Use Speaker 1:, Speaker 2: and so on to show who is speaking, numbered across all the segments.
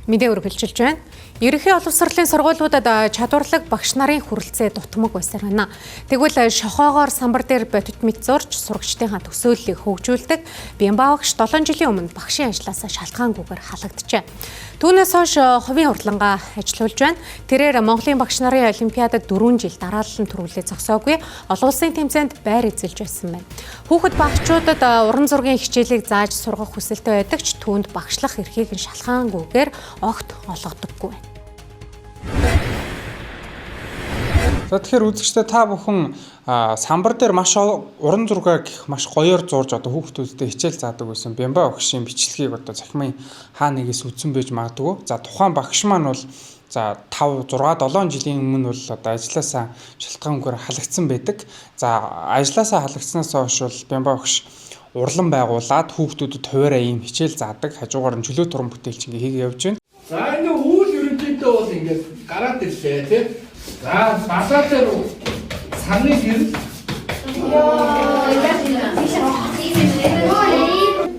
Speaker 1: Мэдээ өргөлжилж байна. Ерөнхий боловсролын сургуулиудад чадварлаг багш нарын хүрэлцээ дутмаг байсаар байна. Тэгвэл шохоогоор самбар дээр бодит мэд зурж сурагчдынхаа төсөөллийг хөгжүүлдэг Бямба багш 7 жилийн өмнө багшийн ажлаасаа шалтгаангүйгээр халагджээ. Түүнээс хойш хувийн урдлангаа ажиллаулж байна. Тэрээр Монголын багш нарын олимпиадад 4 жил дараалан төрүүлээ зогсоогүй олон улсын тэмцээнд байр эзэлж байсан байна. Хүүхэд багчуудад уран зургийн хичээлийг зааж сургах хүсэлтэй байдаг ч түүнд багшлах эрхийг нь шалхаангүйгээр огт олгодоггүй байна.
Speaker 2: За тэгэхээр үзэгчдээ та бүхэн самбар дээр маш уран зураг маш гоёор зурж одоо хүүхдүүдтэй хичээл заадаг байсан Бямба багшийн бичлэгийг одоо захимын хаа нэгээс үзсэн байж магадгүй. За тухайн багш маань бол за 5 6 7 жилийн өмнө бол одоо ажилласаа шалтгаангаар халагдсан байдаг. За ажилласаа халагдсанаас хойш бол Бямба багш урлан байгуулад хүүхдүүдэд хуваараа ийм хичээл заадаг. Хажуугаар нь чөлөө туран бүтээлч ингээ хийгээ явж байна.
Speaker 3: За энэ үйл ерөнхийдөө бол ингээд гараад ирлээ тий. За базар дээр саны гэрэл.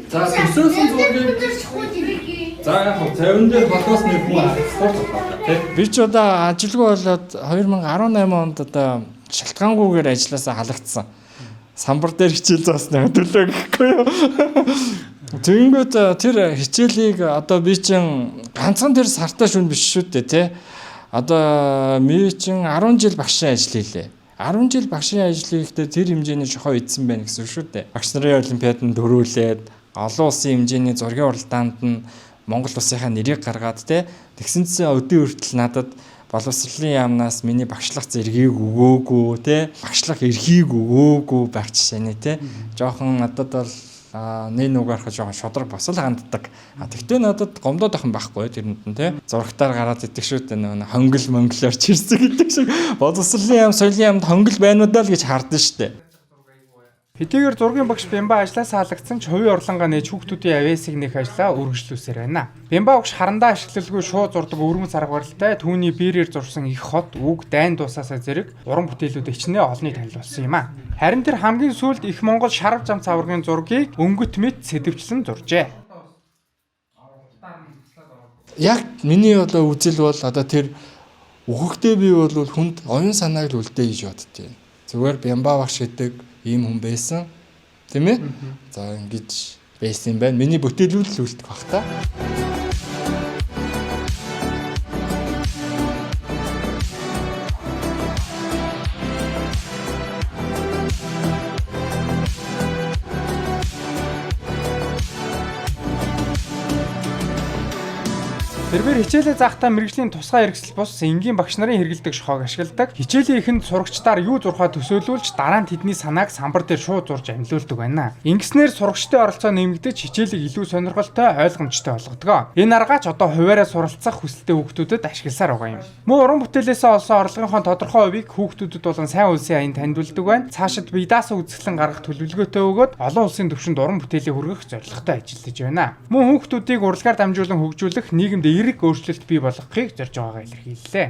Speaker 3: За өсөөсөн зургийг. За яг нь 50 дээр холбоос нэг хүн спорт тоглоо тий.
Speaker 4: Би ч одоо ажилгүй болоод 2018 онд одоо шалтгаангүйгээр ажилласаа халагдсан. Самбар дээр хичээл зааснаа төлөө гэхгүй юу. Тэгэнгүүт тэр хичээлийг одоо би чинь ганцхан тэр сартаа шүн биш шүү дээ тий. Одоо ми чинь 10 жил багшийн ажил хийлээ. 10 жил багшийн ажил хийхдээ тэр хэмжээний шохоо ийдсэн байна гэсэн шүү дээ. Багш нарын олимпиадад дөрүүлээд олон улсын хэмжээний зургийн уралдаанд нь Монгол улсынхаа нэрийг гаргаад тий. Тэгсэнцээ өдөө хүртэл надад боловсролын яамнаас миний багшлах зэргийг өгөөгүй тий. Багшлах эрхийг өгөөгүй байх жишээ нэ тий. Жохон надад бол нэг нүгээрх жоохон шодрог босол ханддаг. Тэгтээ надад гомдоод ахын байхгүй тэрэнд нь тий. Зурагтаар гараад идэх шүү дээ нөө хонгил монголоор чирсэн гэдэг шиг боловсролын яам соёлын яамд хонгил байна уу даа л гэж хардсан шүү дээ.
Speaker 2: Хэдийгээр зургийн багш Бямба ажлаасаа халагдсан ч хувийн урлагаа нээж хүүхдүүдийн авьяасыг нээх ажлаа үргэлжлүүлсээр байна. Бямба багш харандаа ашиглалгүй шууд зурдаг өргөн саргаралтай түүний биерээр зурсан их хот, үг, дайн дуусаасаа зэрэг уран бүтээлүүд ичнээ олонний танил болсон юм а. Харин тэр хамгийн сүүлд их Монгол шарав зам цаврагын зургийг өнгөт мэд сэдвчлэн зуржээ.
Speaker 4: Яг миний одоо үзэл бол одоо тэр өгөхтэй би бол хүнд оюун санааг л үлдээ гэж боддتي. Зүгээр Бямба багш гэдэг ийм хүн байсан. Тийм ээ? За ингэж байсан юм байна. Миний бүтээлүүд л үлдэх бах та.
Speaker 2: Тэрээр хичээлээ заахтаа мэрэгжлийн тусгай хэрэгсэл бус энгийн багш нарын хэрэгэлдэг шохоог ашигладаг. Хичээлийн эхэнд сурагчдаар юу зурхаа төсөөлүүлж дараа нь тэдний санааг самбар дээр шууд зурж амьлуулдаг байна. Ингэснээр сурагчдын оролцоо нэмэгдэж хичээлийг илүү сонирхолтой, ойлгомжтой болгодог. Энэ аргаач одоо хуваараа суралцах хүсэлтэй хүүхдүүдэд ашигласаар байгаа юм. Мөн уран бүтээлээсээ олсон орлогынхоо тодорхой хувийг хүүхдүүдэд болон сайн улсын аянд танилцуулдаг байна. Цаашид бие даасан үзэсгэлэн гаргах төлөвлөгөөтэй өгөөд олон улсын түвшинд уран бүтээлийг хүргэх зорилготой ажиллаж байна. Мөн хүүхдүүдийг урлагаар дамжуулан хөгжүүлэх нийгэмд эерэг өөрчлөлт бий болгохыг зорж байгаагаа илэрхийллээ.